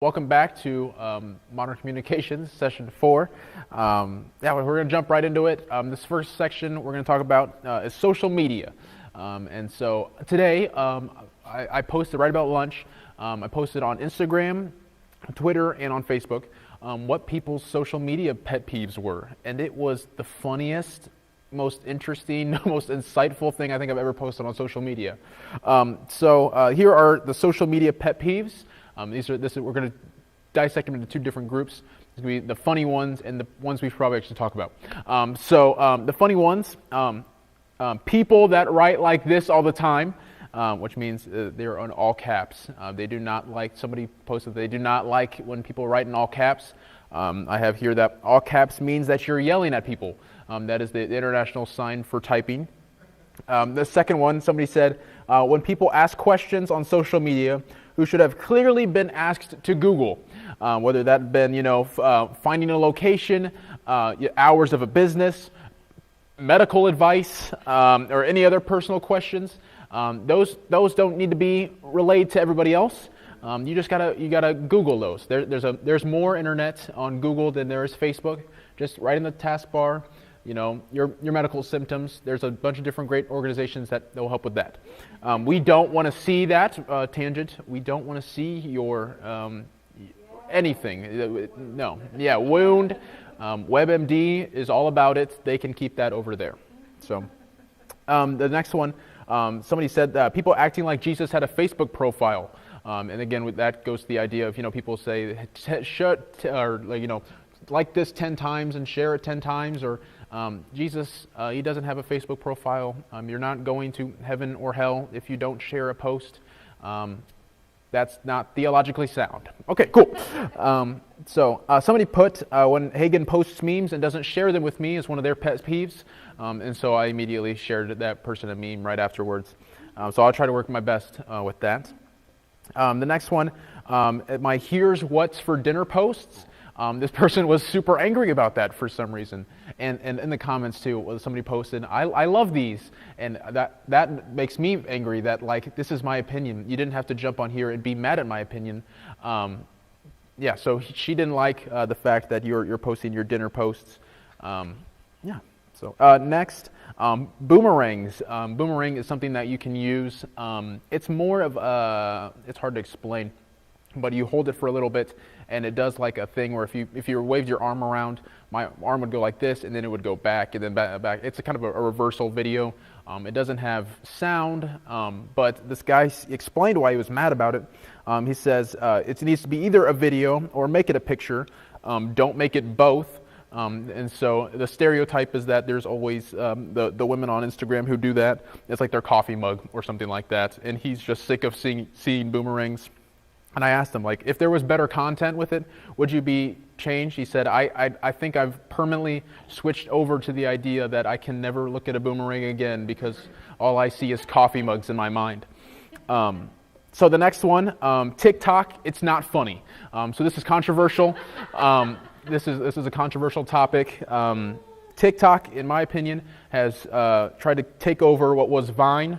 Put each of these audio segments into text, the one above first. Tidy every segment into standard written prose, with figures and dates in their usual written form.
Welcome back to Modern Communications, Session 4. We're going to jump right into it. This first section we're going to talk about is social media. And so today, I posted right about lunch. I posted on Instagram, Twitter, and on Facebook what people's social media pet peeves were. And it was the funniest, most interesting, most insightful thing I think I've ever posted on social media. Here are the social media pet peeves. We're going to dissect them into two different groups. It's going to be the funny ones and the ones we should probably actually talk about. The funny ones, people that write like this all the time, which means they're on all caps. They do not like, somebody posted, they do not like when people write in all caps. I have here that all caps means that you're yelling at people. That is the international sign for typing. The second one, somebody said, when people ask questions on social media who should have clearly been asked to Google, whether that had been, finding a location, hours of a business, medical advice, or any other personal questions. Those don't need to be relayed to everybody else. You gotta Google those. There's more internet on Google than there is Facebook. Just right in the taskbar. Your medical symptoms. There's a bunch of different great organizations that will help with that. We don't want to see that tangent. We don't want to see your anything. No. Yeah, wound. WebMD is all about it. They can keep that over there. So the next one, somebody said people acting like Jesus had a Facebook profile. And again, that goes to the idea of people say like this 10 times and share it 10 times, or Jesus, he doesn't have a Facebook profile. You're not going to heaven or hell if you don't share a post. That's not theologically sound. Okay, cool. Somebody put, when Hagin posts memes and doesn't share them with me is one of their pet peeves. And so I immediately shared that person a meme right afterwards. So I'll try to work my best with that. The next one, my here's what's for dinner posts. This person was super angry about that for some reason. And in the comments too, somebody posted, I love these. And that makes me angry that this is my opinion. You didn't have to jump on here and be mad at my opinion. So she didn't like the fact that you're posting your dinner posts. Next, boomerangs. Boomerang is something that you can use. It's more of it's hard to explain, but you hold it for a little bit, and it does like a thing where if you waved your arm around, my arm would go like this, and then it would go back, and then back. It's a kind of a reversal video. It doesn't have sound, but this guy explained why he was mad about it. He says it needs to be either a video or make it a picture. Don't make it both. And so the stereotype is that there's always the women on Instagram who do that. It's like their coffee mug or something like that, and he's just sick of seeing boomerangs. And I asked him, if there was better content with it, would you be changed? He said, I think I've permanently switched over to the idea that I can never look at a boomerang again because all I see is coffee mugs in my mind. So the next one, TikTok, it's not funny. So this is controversial. This is a controversial topic. TikTok, in my opinion, has tried to take over what was Vine.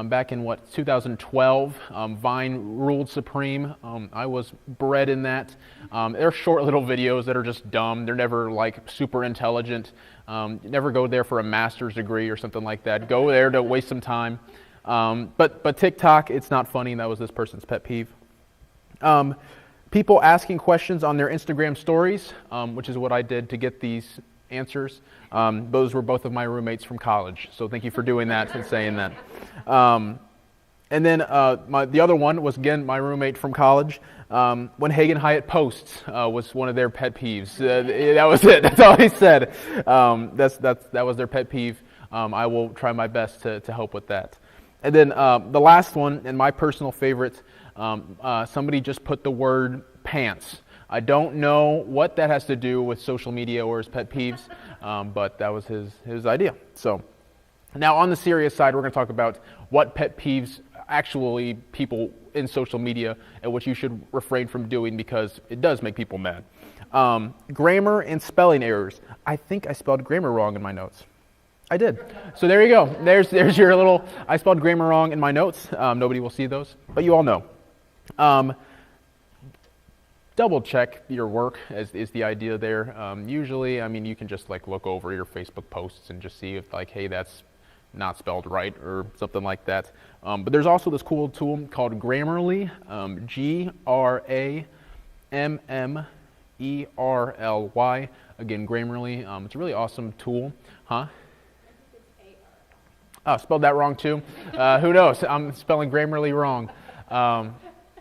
Back in 2012, Vine ruled supreme. I was bred in that. They're short little videos that are just dumb. They're never super intelligent. Never go there for a master's degree or something like that. Go there to waste some time. But TikTok, it's not funny. That was this person's pet peeve. People asking questions on their Instagram stories, which is what I did to get these answers. Those were both of my roommates from college, so thank you for doing that and saying that. And then the other one was, again, my roommate from college. When Hagen Hyatt posts was one of their pet peeves. That was it. That's all he said. That was their pet peeve. I will try my best to help with that. And then the last one, and my personal favorite, somebody just put the word pants. I don't know what that has to do with social media or his pet peeves, but that was his idea. So now on the serious side, we're going to talk about what pet peeves actually people in social media and what you should refrain from doing because it does make people mad. Grammar and spelling errors. I think I spelled grammar wrong in my notes. I did. So there you go. There's your little, I spelled grammar wrong in my notes. Nobody will see those, but you all know. double check your work is the idea there. Usually, I mean, you can just like look over your Facebook posts and just see if like, hey, that's not spelled right or something like that. But there's also this cool tool called Grammarly, Grammerly. Again, Grammarly. It's a really awesome tool, huh? Oh, spelled that wrong too. Who knows? I'm spelling Grammarly wrong.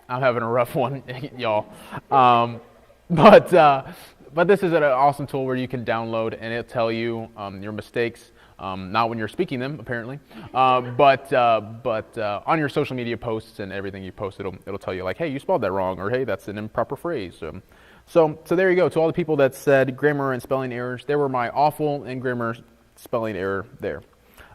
I'm having a rough one, y'all. But this is an awesome tool where you can download and it'll tell you your mistakes. Not when you're speaking them, apparently, but on your social media posts and everything you post, it'll tell you like, hey, you spelled that wrong, or hey, that's an improper phrase. So there you go. To all the people that said grammar and spelling errors, there were my awful and grammar spelling error there.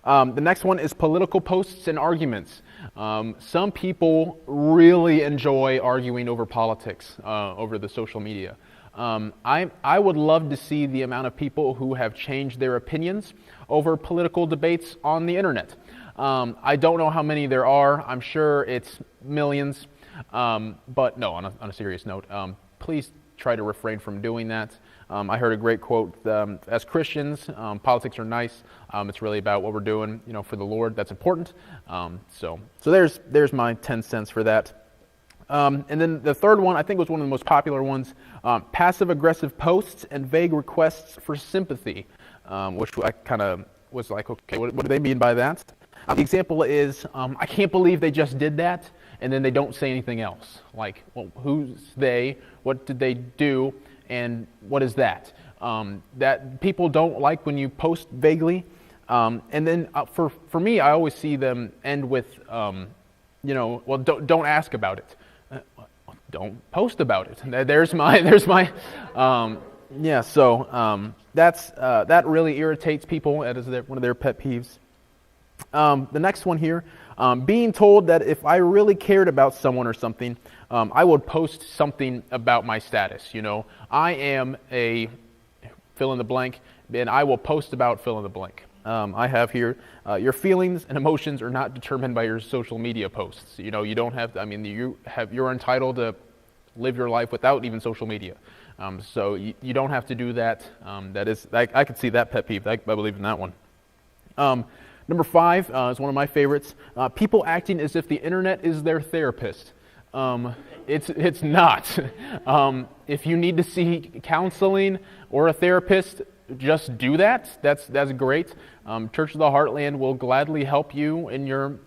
The next one is political posts and arguments. Some people really enjoy arguing over politics over the social media. I would love to see the amount of people who have changed their opinions over political debates on the internet. I don't know how many there are. I'm sure it's millions. But no, on a serious note, please try to refrain from doing that. I heard a great quote, as Christians, politics are nice. It's really about what we're doing, for the Lord. That's important. So there's my 10 cents for that. And then the third one, I think, was one of the most popular ones, passive-aggressive posts and vague requests for sympathy, which I kind of was like, okay, what do they mean by that? The example is, I can't believe they just did that, and then they don't say anything else. Like, well, who's they? What did they do? And what is that? That people don't like when you post vaguely. And then for me, I always see them end with, well, don't ask about it. Don't post about it. There's my that really irritates people. That is one of their pet peeves. The next one here, being told that if I really cared about someone or something, I would post something about my status. I am a fill in the blank, and I will post about fill in the blank. I have here, your feelings and emotions are not determined by your social media posts. You don't have to, you're entitled to live your life without even social media. So you don't have to do that. I could see that pet peeve. I believe in that one. Number 5 is one of my favorites. People acting as if the internet is their therapist. It's not. If you need to see counseling or a therapist, just do that. That's great. Church of the Heartland will gladly help you in your,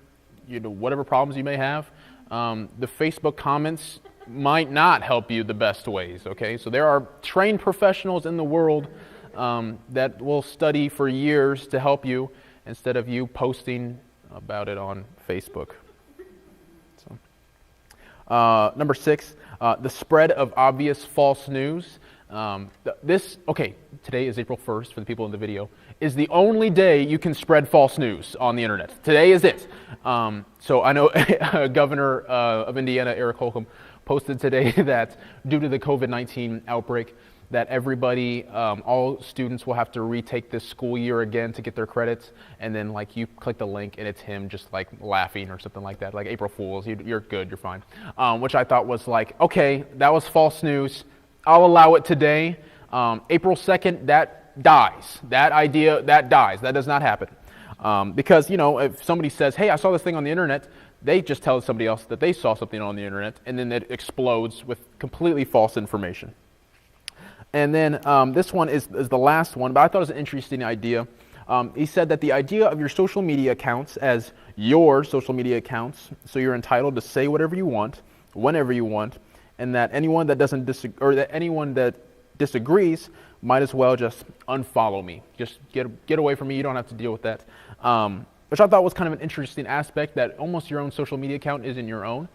whatever problems you may have. The Facebook comments might not help you the best ways. Okay, so there are trained professionals in the world that will study for years to help you instead of you posting about it on Facebook. So, number 6, the spread of obvious false news. Today is April 1st for the people in the video, is the only day you can spread false news on the internet. Today is it. So I know Governor of Indiana, Eric Holcomb, posted today that due to the COVID-19 outbreak, that everybody, all students will have to retake this school year again to get their credits, and then like you click the link and it's him just like laughing or something like that, like April Fools, you're good, you're fine. Which I thought was like, okay, that was false news. I'll allow it today. April 2nd, that dies. That idea, that dies. That does not happen. Because, if somebody says, hey, I saw this thing on the internet, they just tell somebody else that they saw something on the internet, and then it explodes with completely false information. And then this one is the last one, but I thought it was an interesting idea. He said that the idea of your social media accounts as your social media accounts, so you're entitled to say whatever you want, whenever you want, and that anyone that doesn't disagree, or that anyone that disagrees might as well just unfollow me. Just get away from me. You don't have to deal with that. Which I thought was kind of an interesting aspect, that almost your own social media account isn't your own,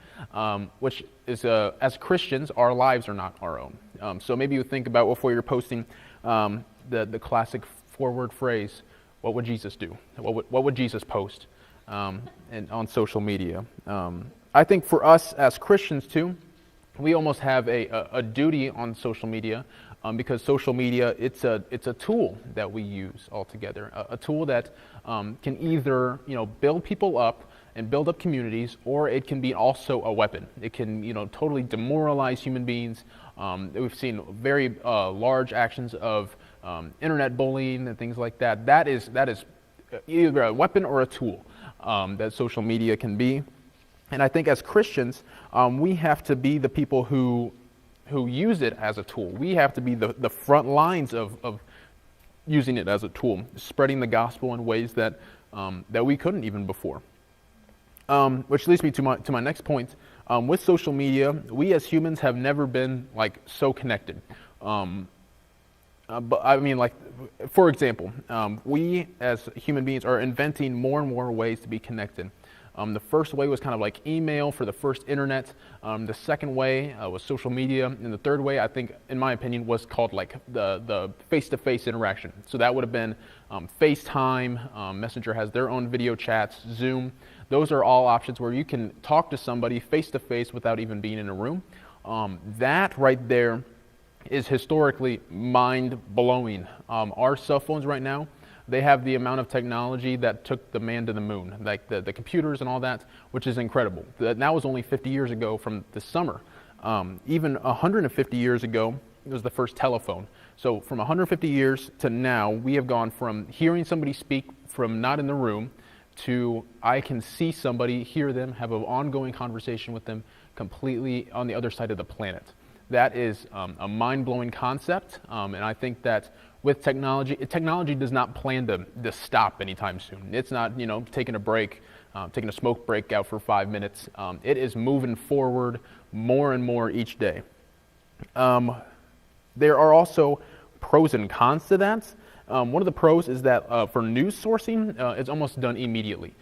which is, as Christians, our lives are not our own. So maybe you think about before you're posting the classic forward phrase, what would Jesus do? What would Jesus post and on social media? I think for us as Christians too, we almost have a duty on social media because social media, it's a tool that we use altogether, a tool that can either build people up and build up communities, or it can be also a weapon. It can, totally demoralize human beings. We've seen very large actions of internet bullying and things like that. That is either a weapon or a tool that social media can be. And I think as Christians, we have to be the people who use it as a tool. We have to be the front lines of using it as a tool, spreading the gospel in ways that we couldn't even before. Which leads me to my next point. With social media, we as humans have never been so connected. But I mean, for example, we as human beings are inventing more and more ways to be connected. The first way was kind of like email for the first internet. The second way was social media. And the third way, I think, in my opinion, was called the face-to-face interaction. So that would have been FaceTime. Messenger has their own video chats, Zoom. Those are all options where you can talk to somebody face-to-face without even being in a room. That right there is historically mind-blowing. Our cell phones right now, they have the amount of technology that took the man to the moon, like the computers and all that, which is incredible. That was only 50 years ago from the summer. Even 150 years ago, it was the first telephone. So from 150 years to now, we have gone from hearing somebody speak from not in the room to I can see somebody, hear them, have an ongoing conversation with them completely on the other side of the planet. That is a mind-blowing concept, and I think that with technology does not plan to stop anytime soon. It's not, taking a break, taking a smoke break out for 5 minutes. It is moving forward more and more each day. There are also pros and cons to that. One of the pros is that for news sourcing, it's almost done immediately.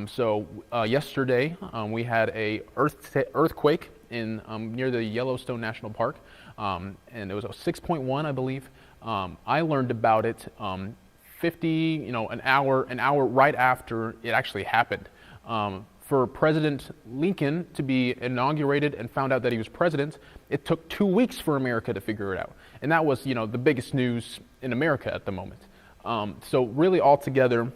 So yesterday, we had a earthquake in near the Yellowstone National Park, and it was a 6.1, I believe. I learned about it an hour right after it actually happened. For President Lincoln to be inaugurated and found out that he was president, it took 2 weeks for America to figure it out. And that was, the biggest news in America at the moment. So really altogether,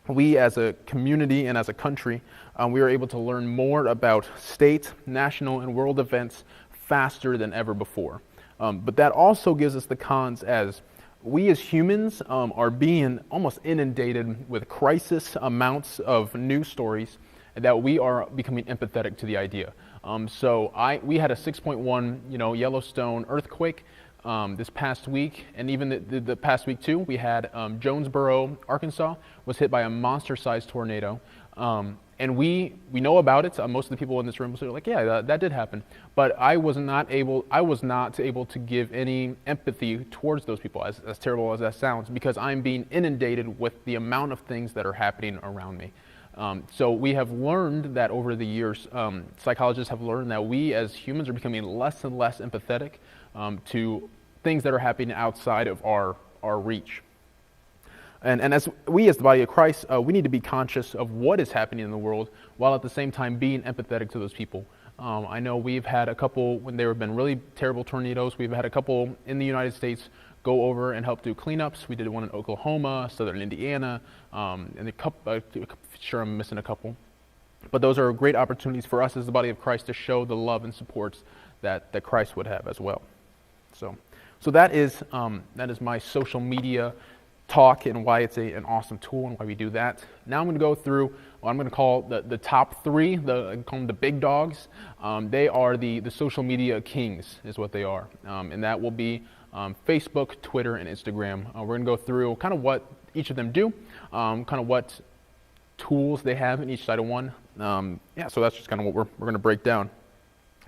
we as a community and as a country, we are able to learn more about state, national, and world events faster than ever before. But that also gives us the cons as we as humans are being almost inundated with crisis amounts of news stories that we are becoming empathetic to the idea. We had a 6.1 Yellowstone earthquake this past week, and even the past week too, we had Jonesboro, Arkansas was hit by a monster-sized tornado. And we know about it. Most of the people in this room are like, yeah, that did happen. But I was not able to give any empathy towards those people, as terrible as that sounds, because I'm being inundated with the amount of things that are happening around me. So we have learned that over the years, psychologists have learned that we as humans are becoming less and less empathetic to things that are happening outside of our reach. And as we as the body of Christ, we need to be conscious of what is happening in the world while at the same time being empathetic to those people. I know we've had a couple, when there have been really terrible tornadoes, we've had a couple in the United States go over and help do cleanups. We did one in Oklahoma, southern Indiana, and sure I'm missing a couple. But those are great opportunities for us as the body of Christ to show the love and supports that Christ would have as well. So that is my social media talk and why it's an awesome tool and why we do that. Now I'm going to go through what I'm going to call the top three, I call them the big dogs. They are the social media kings is what they are. And that will be Facebook, Twitter, and Instagram. We're going to go through kind of what each of them do, kind of what tools they have in each side of one. So that's just kind of what we're going to break down.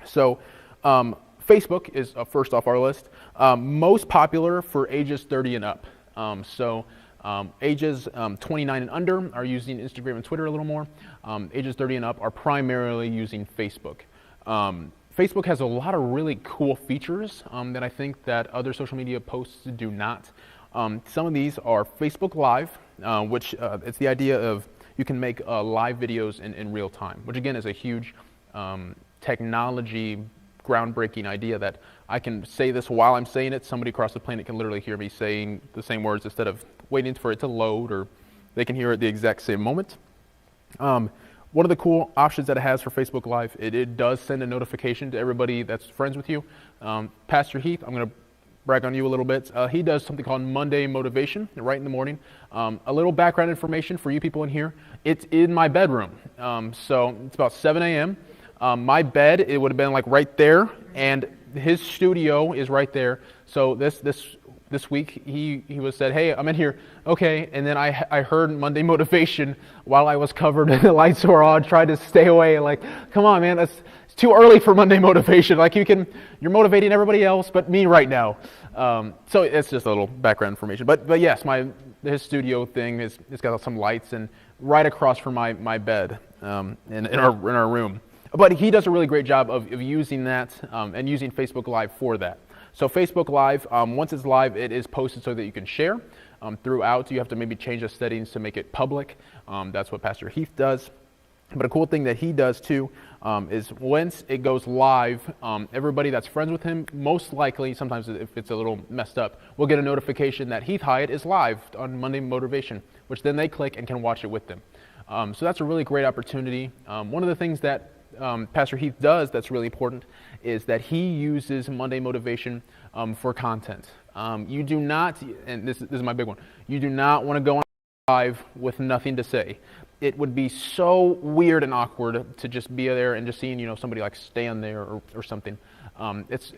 So Facebook is first off our list. Most popular for ages 30 and up. Ages 29 and under are using Instagram and Twitter a little more. Ages 30 and up are primarily using Facebook. Facebook has a lot of really cool features that I think that other social media posts do not. Some of these are Facebook Live, which it's the idea of you can make live videos in real time, which again is a huge technology groundbreaking idea that I can say this while I'm saying it. Somebody across the planet can literally hear me saying the same words instead of waiting for it to load, or they can hear it at the exact same moment. One of the cool options that it has for Facebook Live, it does send a notification to everybody that's friends with you. Pastor Heath, I'm going to brag on you a little bit. He does something called Monday Motivation right in the morning. A little background information for you people in here. It's in my bedroom. So it's about 7 a.m. My bed, it would have been like right there, and his studio is right there. So this week he was said, hey, I'm in here. Okay, and then I heard Monday Motivation while I was covered and the lights were on, tried to stay away. Like, come on, man, it's too early for Monday Motivation. Like, you're motivating everybody else but me right now. So it's just a little background information. But yes, his studio thing it's got some lights and right across from my bed in our room. But he does a really great job of using that and using Facebook Live for that. So Facebook Live, once it's live, it is posted so that you can share throughout. You have to maybe change the settings to make it public. That's what Pastor Heath does. But a cool thing that he does too is once it goes live, everybody that's friends with him, most likely, sometimes if it's a little messed up, will get a notification that Heath Hyatt is live on Monday Motivation, which then they click and can watch it with them. So that's a really great opportunity. One of the things that Pastor Heath does that's really important is that he uses Monday Motivation for content. You do not, and this is my big one, you do not want to go on live with nothing to say. It would be so weird and awkward to just be there and just seeing somebody like stand there or something. It's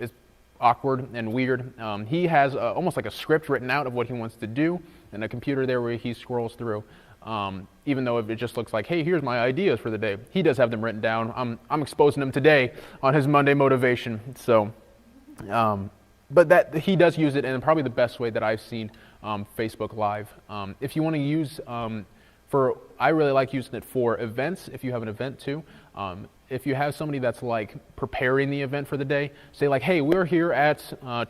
awkward and weird. He has almost like a script written out of what he wants to do and a computer there where he scrolls through. Even though it just looks like, hey, here's my ideas for the day. He does have them written down. I'm exposing them today on his Monday Motivation. So, but that he does use it in probably the best way that I've seen Facebook Live. If you want to use I really like using it for events. If you have an event too, if you have somebody that's like preparing the event for the day, say like, hey, we're here at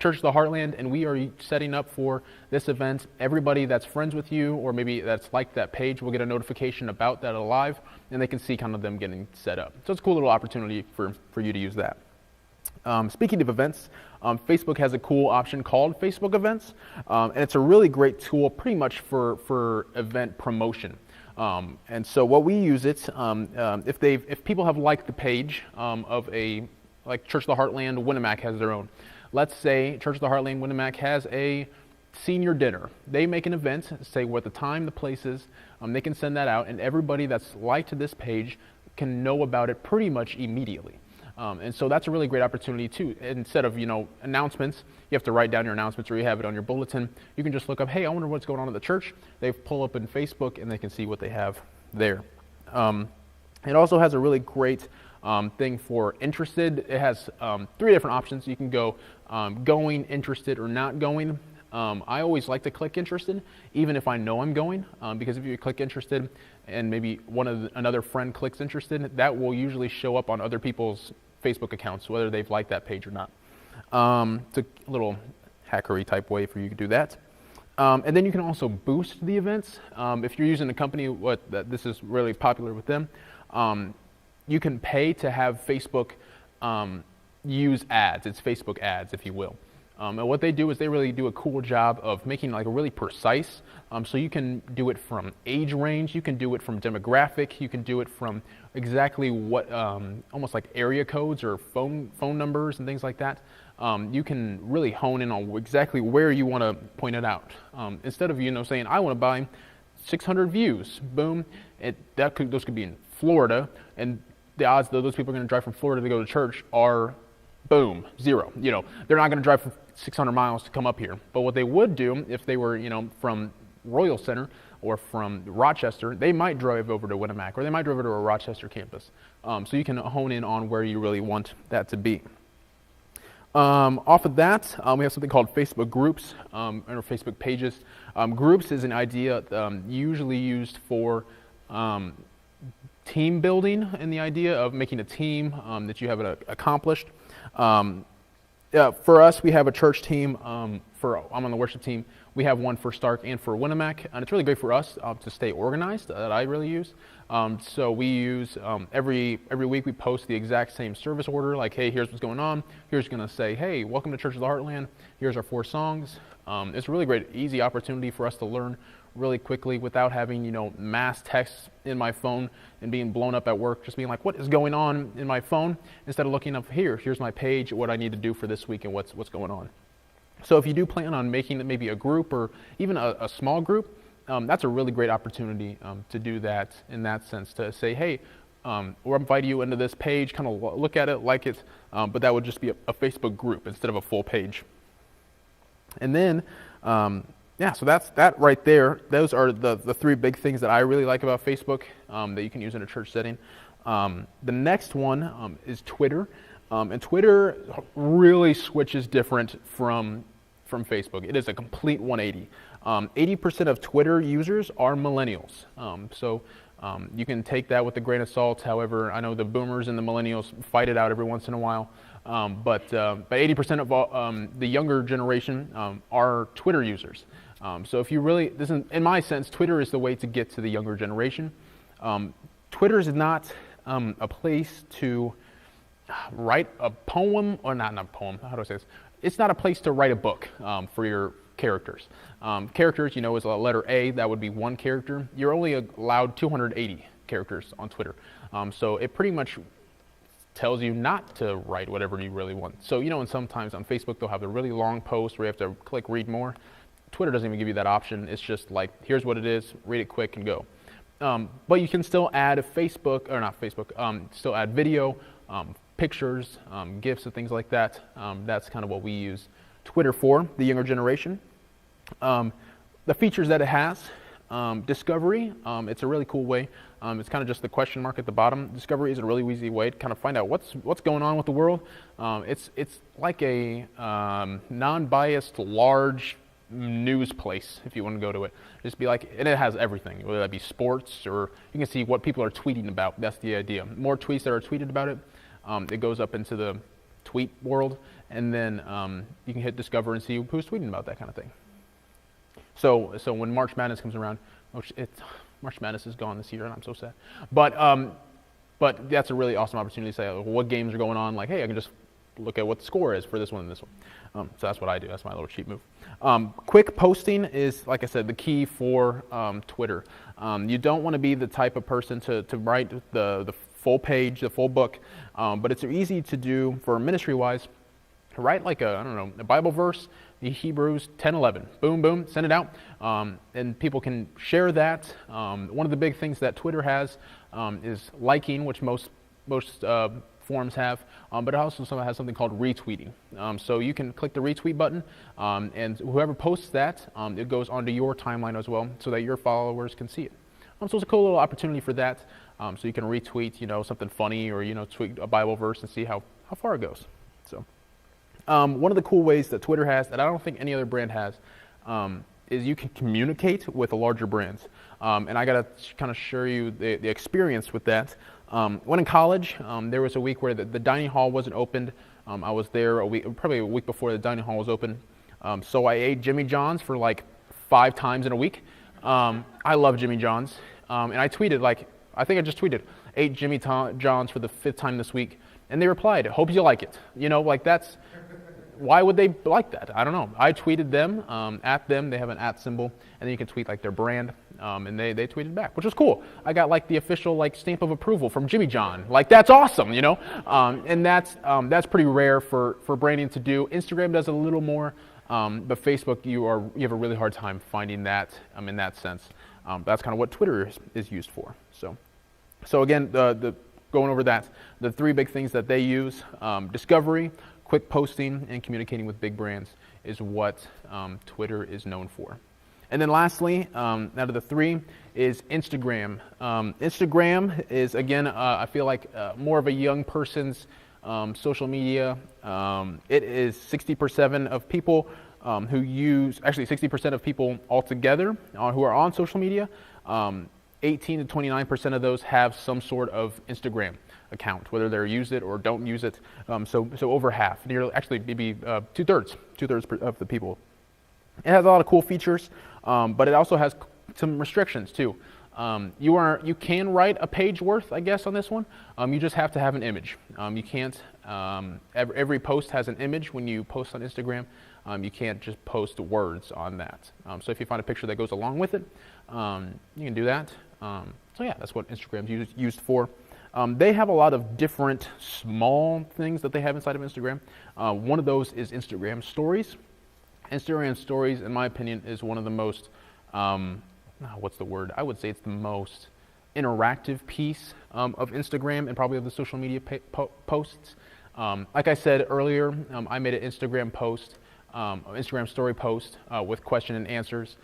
Church of the Heartland and we are setting up for this event. Everybody that's friends with you or maybe that's liked that page will get a notification about that live, and they can see kind of them getting set up. So it's a cool little opportunity for you to use that. Speaking of events, Facebook has a cool option called Facebook Events, and it's a really great tool pretty much for event promotion. And so what we use it, if people have liked the page of like Church of the Heartland, Winnemac has their own. Let's say Church of the Heartland, Winnemac has a senior dinner. They make an event, say what the time, the place is. They can send that out, and everybody that's liked this page can know about it pretty much immediately. And so that's a really great opportunity too. Instead of announcements, you have to write down your announcements or you have it on your bulletin. You can just look up, hey, I wonder what's going on at the church. They pull up in Facebook and they can see what they have there. It also has a really great thing for interested. It has 3 different options. You can go going, interested, or not going. I always like to click interested, even if I know I'm going, because if you click interested and maybe another friend clicks interested, that will usually show up on other people's Facebook accounts, whether they've liked that page or not. It's a little hackery type way for you to do that. And then you can also boost the events. If you're using a company, this is really popular with them, you can pay to have Facebook use ads. It's Facebook ads, if you will. And what they do is they really do a cool job of making like a really precise. So you can do it from age range, you can do it from demographic, you can do it from exactly what, almost like area codes or phone numbers and things like that. You can really hone in on exactly where you want to point it out. Instead of saying I want to buy 600 views, boom, those could be in Florida, and the odds that those people are going to drive from Florida to go to church are boom, 0. They're not going to drive for 600 miles to come up here. But what they would do if they were, from Royal Center or from Rochester, they might drive over to Winnemac or they might drive over to a Rochester campus. So you can hone in on where you really want that to be. Off of that, we have something called Facebook groups or Facebook pages. Groups is an idea usually used for team building and the idea of making a team that you have accomplished. For us, we have a church team I'm on the worship team. We have one for Stark and for Winnemac, and it's really great for us to stay organized. That I really use. So we use every week we post the exact same service order. Like, hey, here's what's going on. Here's going to say, hey, welcome to Church of the Heartland. Here's our 4 songs. It's a really great, easy opportunity for us to learn really quickly without having, mass texts in my phone and being blown up at work, just being like, what is going on in my phone? Instead of looking up here's my page, what I need to do for this week and what's going on. So if you do plan on making it maybe a group or even a small group, that's a really great opportunity to do that in that sense, to say, hey, we're inviting you into this page, kind of look at it, like it, but that would just be a Facebook group instead of a full page. And then, so that's that right there. Those are the 3 big things that I really like about Facebook that you can use in a church setting. The next one is Twitter. And Twitter really switches different from Facebook. It is a complete 180. 80% of Twitter users are millennials. So you can take that with a grain of salt. However, I know the boomers and the millennials fight it out every once in a while. But 80% of all, the younger generation are Twitter users. So if you really, in my sense, Twitter is the way to get to the younger generation. Twitter is not a place to write a poem, or not a poem, how do I say this? It's not a place to write a book for your characters. Characters, is a letter A, that would be 1 character. You're only allowed 280 characters on Twitter. So it pretty much tells you not to write whatever you really want. So, and sometimes on Facebook they'll have the really long post where you have to click read more. Twitter doesn't even give you that option. It's just like, here's what it is, read it quick and go. But you can still add still add video, pictures, GIFs and things like that. That's kind of what we use Twitter for, the younger generation. The features that it has, discovery, it's a really cool way. It's kind of just the question mark at the bottom. Discovery is a really easy way to kind of find out what's going on with the world. It's like a non-biased, large news place, if you want to go to it. Just be like, and it has everything, whether that be sports, or you can see what people are tweeting about. That's the idea. More tweets that are tweeted about it, it goes up into the tweet world, and then you can hit discover and see who's tweeting about that kind of thing. So when March Madness comes around, March Madness is gone this year, and I'm so sad. But that's a really awesome opportunity to say, what games are going on. Like, hey, I can just look at what the score is for this one and this one. So that's what I do. That's my little cheat move. Quick posting is, like I said, the key for Twitter. You don't want to be the type of person to write the full page, the full book, but it's easy to do for ministry-wise. Write like a Bible verse, the Hebrews 10:11. Boom, boom, send it out, and people can share that. One of the big things that Twitter has is liking, which most forums have, but it also has something called retweeting. So you can click the retweet button, and whoever posts that, it goes onto your timeline as well, so that your followers can see it. So it's a cool little opportunity for that. So you can retweet, something funny, or tweet a Bible verse and see how far it goes. So. One of the cool ways that Twitter has that I don't think any other brand has is you can communicate with the larger brands. And I got to kind of share you the experience with that. When in college, there was a week where the dining hall wasn't opened. I was there probably a week before the dining hall was open. So I ate Jimmy John's for like 5 times in a week. I love Jimmy John's. And I tweeted, I think I just tweeted, ate Jimmy John's for the 5th time this week. And they replied, hope you like it. That's, why would they like that? I don't know. I tweeted them, at them. They have an @ symbol, and then you can tweet their brand, and they tweeted back, which was cool. I got the official stamp of approval from Jimmy John. That's awesome, and that's pretty rare for branding to do. Instagram does a little more, but Facebook, you have a really hard time finding that in that sense. That's kind of what Twitter is used for. So again, going over that, the 3 big things that they use, discovery, quick posting, and communicating with big brands is what Twitter is known for. And then lastly, out of the 3, is Instagram. Instagram is, again, I feel like more of a young person's social media. It is 60% of people who use, actually 60% of people altogether who are on social media. 18 to 29% of those have some sort of Instagram account, whether they use it or don't use it. So over half, nearly, actually maybe 2/3 of the people It has a lot of cool features, but it also has some restrictions too. You can write a page worth, I guess, on this one. You just have to have an image. You can't. Every post has an image when you post on Instagram. You can't just post words on that. So if you find a picture that goes along with it, you can do that. So yeah, that's what Instagram's used for. They have a lot of different small things that they have inside of Instagram. One of those is Instagram Stories. Instagram Stories, in my opinion, is one of the most, what's the word? I would say it's the most interactive piece of Instagram and probably of the social media posts. Like I said earlier, I made an Instagram post, Instagram story post with question and answers,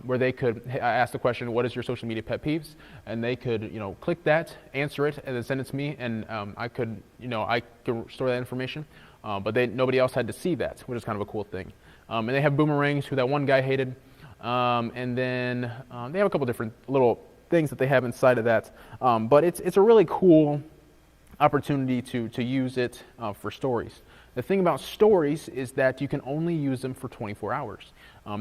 where they could ask the question, "What is your social media pet peeves?" And they could, click that, answer it, and then send it to me, and I could store that information. But nobody else had to see that, which is kind of a cool thing. And they have boomerangs, who that one guy hated, and then they have a couple different little things that they have inside of that. But it's a really cool opportunity to use it for stories. The thing about stories is that you can only use them for 24 hours.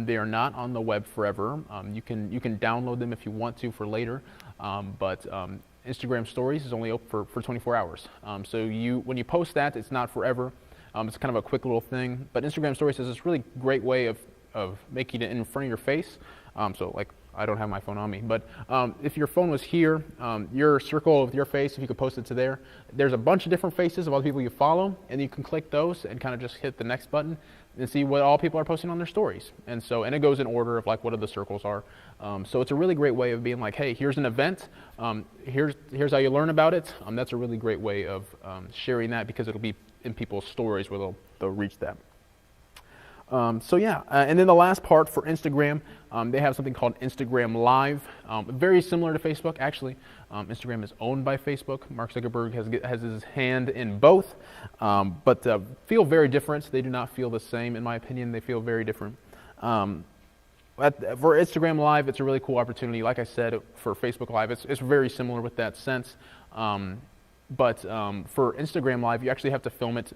They are not on the web forever. You can download them if you want to for later, but Instagram Stories is only open for 24 hours. So when you post that, it's not forever. It's kind of a quick little thing, but Instagram Stories is this really great way of making it in front of your face. So like, I don't have my phone on me, but if your phone was here, your circle of your face, if you could post it to there, there's a bunch of different faces of other people you follow, and you can click those and kind of just hit the next button and see what all people are posting on their stories. And it goes in order of like what the circles are. So it's a really great way of being like, hey, here's an event, here's how you learn about it. That's a really great way of sharing that, because it'll be in people's stories where they'll reach that. And then the last part for Instagram, they have something called Instagram Live, very similar to Facebook, actually. Instagram is owned by Facebook. Mark Zuckerberg has his hand in both, but feel very different. They do not feel the same, in my opinion. They feel very different. For Instagram Live, it's a really cool opportunity. Like I said, for Facebook Live, it's very similar with that sense. But for Instagram Live, you actually have to film it.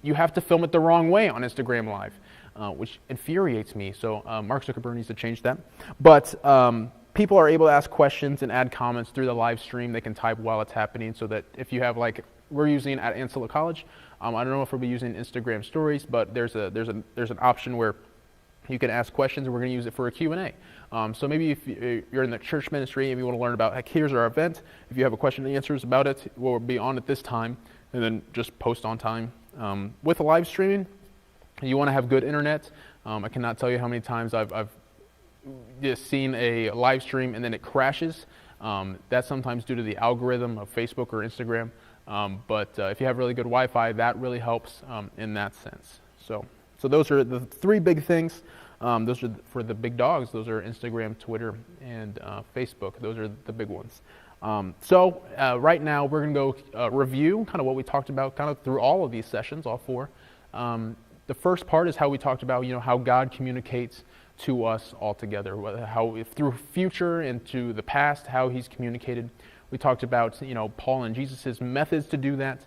You have to film it the wrong way on Instagram Live, which infuriates me. So Mark Zuckerberg needs to change that. But people are able to ask questions and add comments through the live stream. They can type while it's happening, so that if you have, like, we're using at Ancilla College. I don't know if we'll be using Instagram Stories, but there's an option where you can ask questions, and we're going to use it for a Q&A. So maybe if you're in the church ministry and you want to learn about, like, here's our event, if you have a question and answers about it, we'll be on at this time, and then just post on time. With the live streaming, you want to have good internet. I cannot tell you how many times I've just seen a live stream and then it crashes. That's sometimes due to the algorithm of Facebook or Instagram. But if you have really good Wi-Fi, that really helps in that sense. So those are the three big things. Those are for the big dogs. Those are Instagram, Twitter, and Facebook. Those are the big ones. Right now we're going to go review kind of what we talked about kind of through all of these sessions, all four. The first part is how we talked about, how God communicates to us all together, how through future and to the past, how he's communicated. We talked about, Paul and Jesus' methods to do that.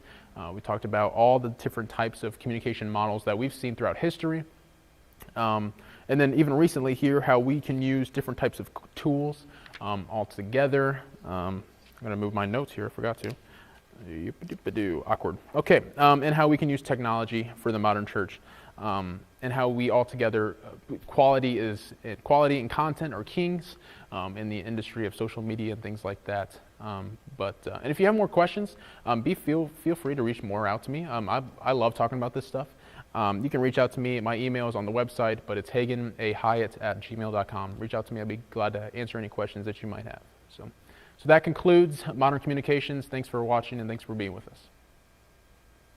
We talked about all the different types of communication models that we've seen throughout history. And then even recently here, how we can use different types of tools all together. I'm going to move my notes here. I forgot to. Awkward. Okay. And how we can use technology for the modern church. And how we all together, quality and content are kings in the industry of social media and things like that. And if you have more questions, feel free to reach more out to me. I love talking about this stuff. You can reach out to me. My email is on the website, but it's haganahyatt@gmail.com. Reach out to me. I'd be glad to answer any questions that you might have. So that concludes Modern Communications. Thanks for watching, and thanks for being with us.